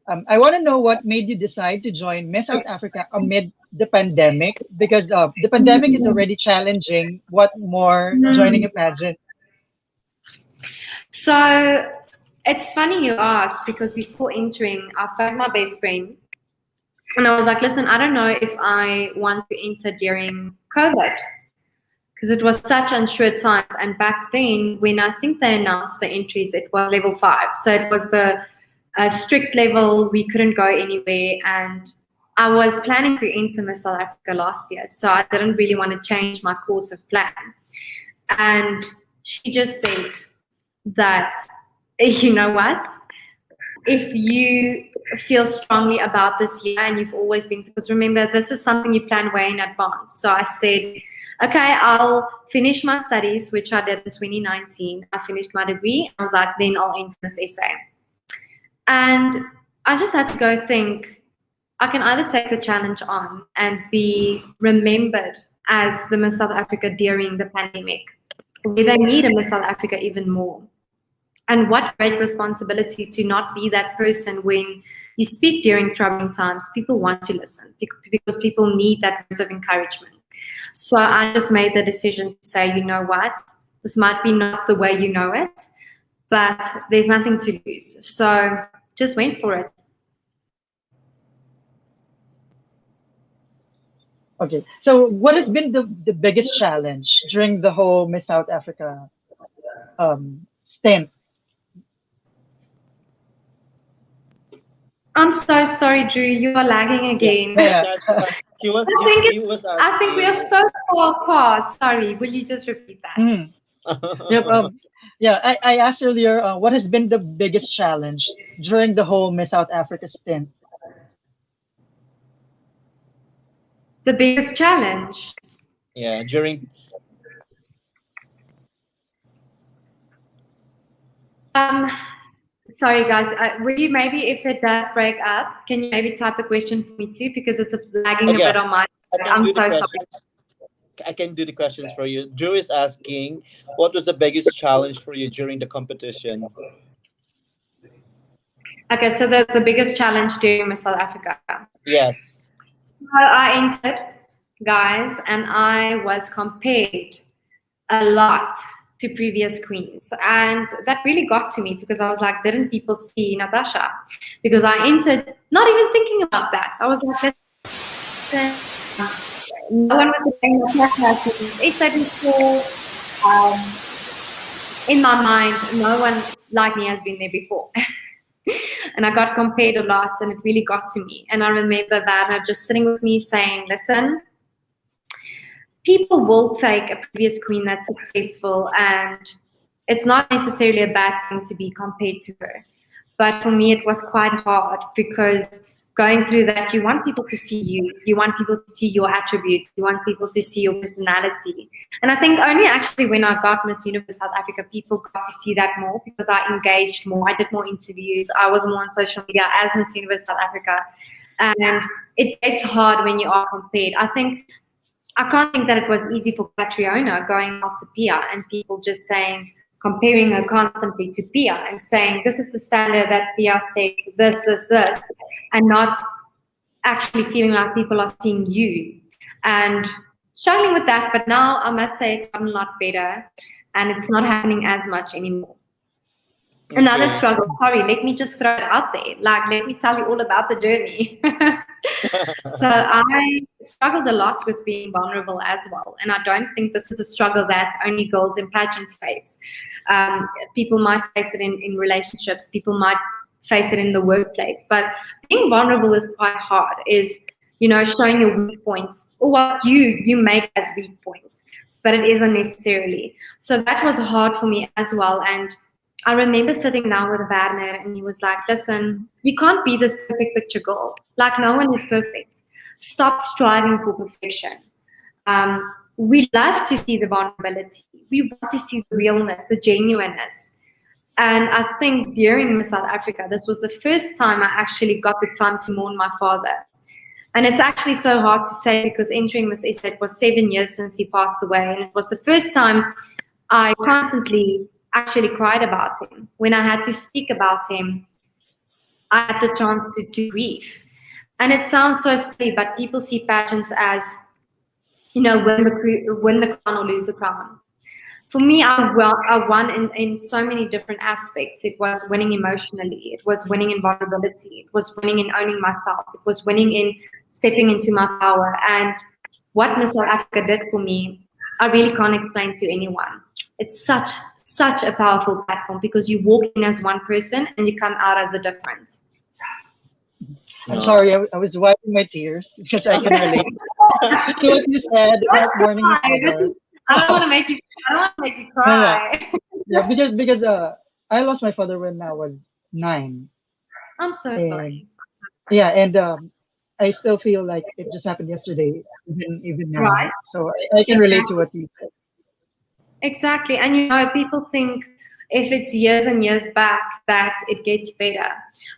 I want to know what made you decide to join Miss South Africa amid the pandemic, because the pandemic is already challenging. What more joining a pageant? So it's funny you ask, because before entering, I phoned my best friend and I was like, listen, I don't know if I want to enter during COVID, because it was such unsure times. And back then, when I think they announced the entries, it was level 5. So it was the strict level. We couldn't go anywhere. And I was planning to enter Miss South Africa last year. So I didn't really want to change my course of plan. And she just said that, you know what? If you feel strongly about this year and you've always been, because remember, this is something you plan way in advance. So I said, okay, I'll finish my studies, which I did in 2019. I finished my degree. I was like, then I'll enter this essay. And I just had to go think, I can either take the challenge on and be remembered as the Miss South Africa during the pandemic, where they need a Miss South Africa even more. And what great responsibility to not be that person when you speak during troubling times. People want to listen because people need that words of encouragement. So I just made the decision to say, you know what, this might be not the way you know it, but there's nothing to lose. So just went for it. Okay, so what has been the biggest challenge during the whole Miss South Africa stint? I'm so sorry, Drew. You are lagging again. Yeah. I think we are so far apart. Sorry, will you just repeat that? Yep, yeah, I asked earlier, what has been the biggest challenge during the whole Miss South Africa stint? The biggest challenge? Yeah, during... Sorry, guys. Will you maybe, if it does break up, can you maybe type the question for me too? Because it's lagging a bit on my... I'm so sorry. I can do the questions for you. Drew is asking, what was the biggest challenge for you during the competition? Okay, so the biggest challenge during Miss South Africa. Yes. So I entered, guys, and I was compared a lot to previous queens, and that really got to me, because I was like, didn't people see Natasha? Because I entered not even thinking about that. I was like, no one was saying Natasha essay before. In my mind, no one like me has been there before. And I got compared a lot, and it really got to me. And I remember Vanna just sitting with me saying, listen, people will take a previous queen that's successful, and it's not necessarily a bad thing to be compared to her. But for me, it was quite hard, because going through that, you want people to see you. You want people to see your attributes. You want people to see your personality. And I think only actually when I got Miss Universe South Africa, people got to see that more, because I engaged more. I did more interviews. I was more on social media as Miss Universe South Africa. And it's hard when you are compared. I can't think that it was easy for Catriona going after Pia and people just saying, comparing her constantly to Pia and saying, this is the standard that Pia says, this, and not actually feeling like people are seeing you. And struggling with that, but now I must say it's gotten a lot better, and it's not happening as much anymore. Okay. Another struggle, sorry, let me just throw it out there. Like, let me tell you all about the journey. So I struggled a lot with being vulnerable as well. And I don't think this is a struggle that only girls in pageants face. People might face it in relationships. People might face it in the workplace. But being vulnerable is quite hard, is, you know, showing your weak points, or what you make as weak points, but it isn't necessarily. So that was hard for me as well. And I remember sitting down with Werner, and he was like, listen, you can't be this perfect picture girl. Like, no one is perfect. Stop striving for perfection. We love to see the vulnerability. We want to see the realness, the genuineness. And I think during Miss South Africa, this was the first time I actually got the time to mourn my father. And it's actually so hard to say, because entering Miss SA, it was 7 years since he passed away. And it was the first time I constantly actually cried about him. When I had to speak about him, I had the chance to grieve. And it sounds so silly, but people see pageants as, win the crown or lose the crown. For me, I won in so many different aspects. It was winning emotionally. It was winning in vulnerability. It was winning in owning myself. It was winning in stepping into my power. And what Miss South Africa did for me, I really can't explain to anyone. It's such a powerful platform because you walk in as one person and you come out as a different. I'm sorry, I was wiping my tears because I can relate to what you said about mourning your father. I don't want to make you. I don't want to make you No, cry. yeah, because I lost my father when I was 9, I'm so and sorry. yeah, and I still feel like it just happened yesterday, even Right. now. So I can relate to Exactly. what you said. Exactly. And people think if it's years and years back that it gets better.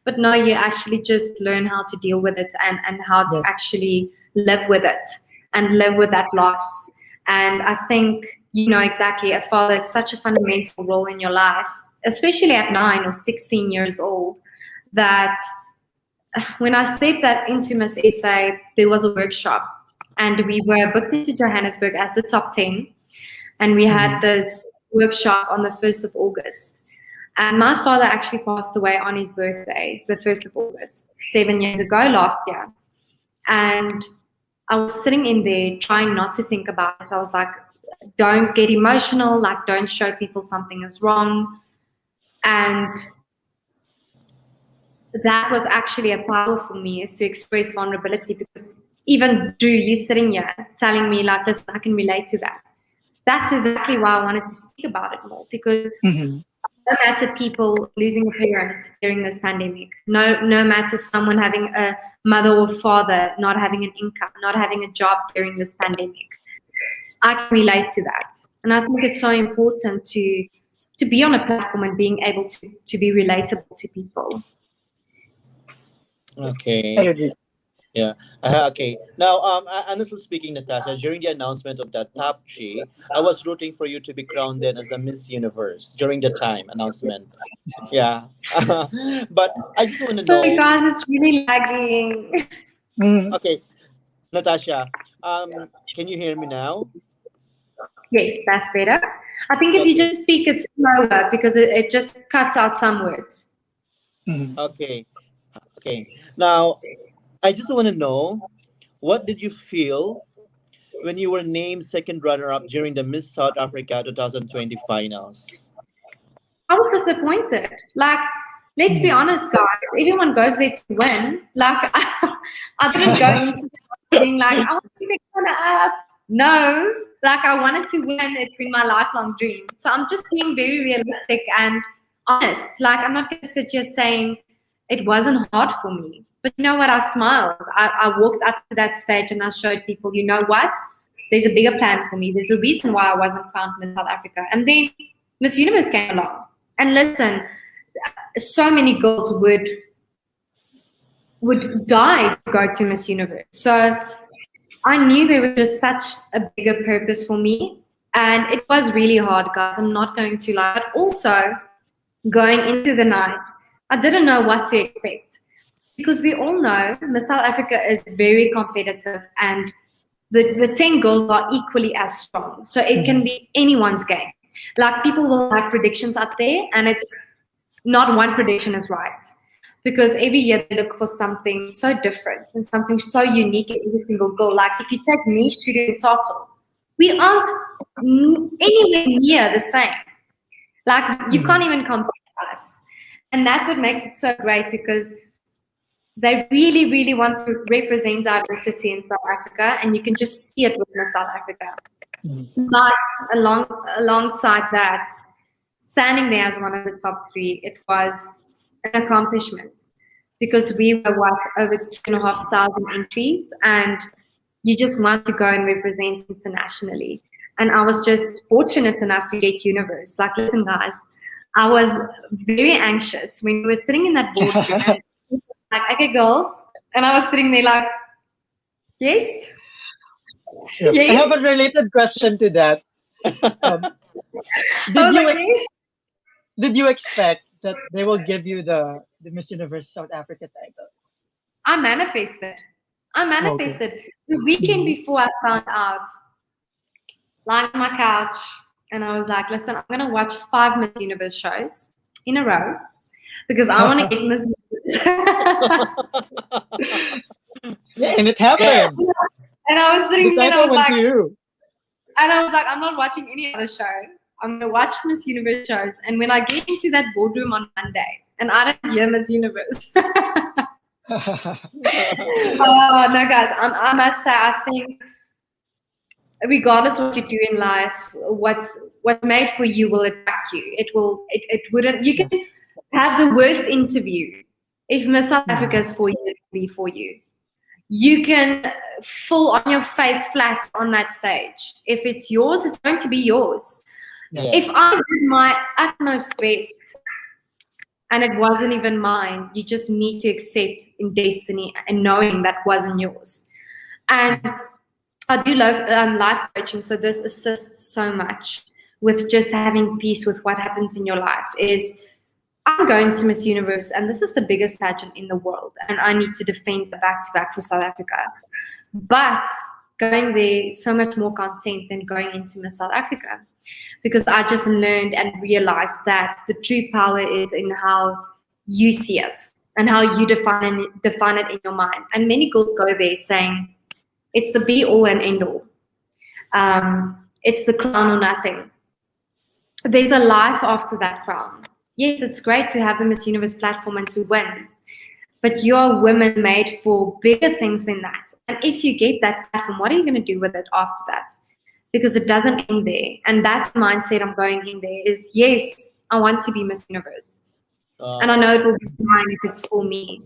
But no, you actually just learn how to deal with it and how to Yes. actually live with it and live with that loss. And I think you know exactly a father is such a fundamental role in your life, especially at 9 or 16 years old, that when I stepped that into Miss SA, there was a workshop and we were booked into Johannesburg as the top 10. And we had Mhm. this workshop on the 1st of August. And my father actually passed away on his birthday, the 1st of August, 7 years ago last year. And I was sitting in there trying not to think about it. I was like, don't get emotional, like, don't show people something is wrong. And that was actually a power for me, is to express vulnerability, because even Drew, you sitting here telling me like, listen, I can relate to that. That's exactly why I wanted to speak about it more, because Mhm. no matter people losing a parent during this pandemic, no matter someone having a mother or father not having an income, not having a job during this pandemic, I can relate to that. And I think it's so important to be on a platform and being able to be relatable to people. I Okay. agree. Yeah. Okay. Now, honestly speaking, Natasha, during the announcement of that top three, I was rooting for you to be crowned then as the Miss Universe during the time announcement. Yeah. But I just want to Sorry know. guys, it's really lagging. Mhm. Okay, Natasha. Can you hear me now? Yes, that's better. I think if you Okay. just speak it slower, because it just cuts out some words. Mhm. Okay. Okay. Now, I just want to know, what did you feel when you were named second runner-up during the Miss South Africa 2020 finals? I was disappointed. Like, let's be Mhm. honest, guys. Everyone goes there to win. Like, I didn't go into it being like, I want to be second runner up. No, like I wanted to win. It's been my lifelong dream. So I'm just being very realistic and honest. Like, I'm not going to sit here saying it wasn't hard for me. But you know what? I smiled. I walked up to that stage and I showed people, you know what? There's a bigger plan for me. There's a reason why I wasn't crowned Miss South Africa. And then Miss Universe came along. And listen, so many girls would die to go to Miss Universe. So I knew there was just such a bigger purpose for me. And it was really hard, guys. I'm not going to lie. But also, going into the night, I didn't know what to expect. Because we all know Miss South Africa is very competitive, and the 10 girls are equally as strong. So it can Mhm. be anyone's game. Like, people will have predictions up there, and it's not one prediction is right, because every year they look for something so different and something so unique in every single girl. Like, if you take me shooting Total, we aren't anywhere near the same. Like, you can't Mhm. even compare us. And that's what makes it so great, because they really, really want to represent diversity in South Africa, and you can just see it within South Africa. Mhm. But alongside that, standing there as one of the top three, it was an accomplishment, because we were over 2,500 entries, and you just want to go and represent internationally. And I was just fortunate enough to get Universe. Like, listen, guys, I was very anxious when we were sitting in that boardroom and like, okay, girls, and I was sitting there like, yes, Yep. I have a yes. related question to that. Um, I did was you like, ex- yes. did you expect that they will give you the Miss Universe South Africa title? I manifested. I Okay. manifested. The weekend Mhm. before I found out, lying on my couch, and I was like, listen, I'm gonna watch 5 Miss Universe shows in a row because I want to get Miss Universe. Yeah, and it Yeah. happened. And I was The sitting there, and I title was went like, to you. I'm not watching any other show. I'm gonna watch Miss Universe shows. And when I get into that boardroom on Monday, and I don't hear Miss Universe. Oh no, guys! I must say, I think regardless of what you do in life, what's made for you will attract you. It wouldn't. You can Yes. have the worst interview. If Miss South Africa Mhm. is for you, it will be for you. You can fall on your face flat on that stage. If it's yours, it's going to be yours. If Yes. Yes. I did my utmost best and it wasn't even mine, you just need to accept in destiny and knowing that wasn't yours. And Mhm. I do love life coaching, so this assists so much with just having peace with what happens in your life. Is I'm going to Miss Universe, and this is the biggest pageant in the world, and I need to defend the back-to-back for South Africa. But going there, so much more content than going into Miss South Africa, because I just learned and realized that the true power is in how you see it and how you define it in your mind. And many girls go there saying it's the be all and end all. It's the crown or nothing. There's a life after that crown. Yes, it's great to have the Miss Universe platform and to win, but you're women made for bigger things than that. And if you get that platform, what are you going to do with it after that? Because it doesn't end there. And that's the mindset I'm going in there is, yes, I want to be Miss Universe. And I know it will be fine if it's for me.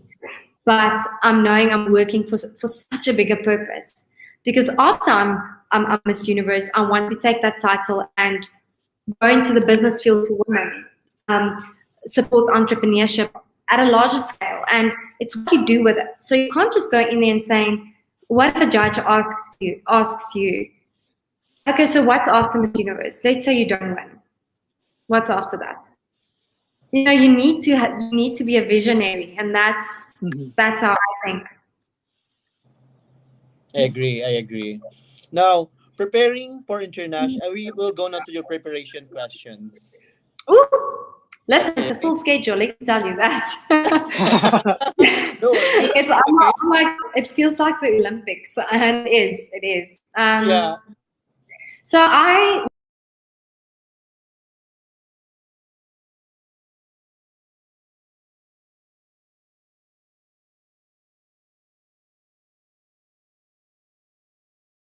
But I'm knowing I'm working for such a bigger purpose. Because after I'm Miss Universe, I want to take that title and go into the business field for women, support entrepreneurship at a larger scale. And it's what you do with it. So you can't just go in there and saying, what if a judge asks you, okay, so what's after Miss Universe? Let's say you don't win. What's after that? You know, you need to be a visionary, and Mhm. that's how I think. I agree. I agree. Now, preparing for international, we will go now to your preparation questions. Ooh, listen, it's a Okay. full schedule. Let me tell you that. No worries. It's Okay. I'm like it feels like the Olympics, and it is. It is. Yeah. So I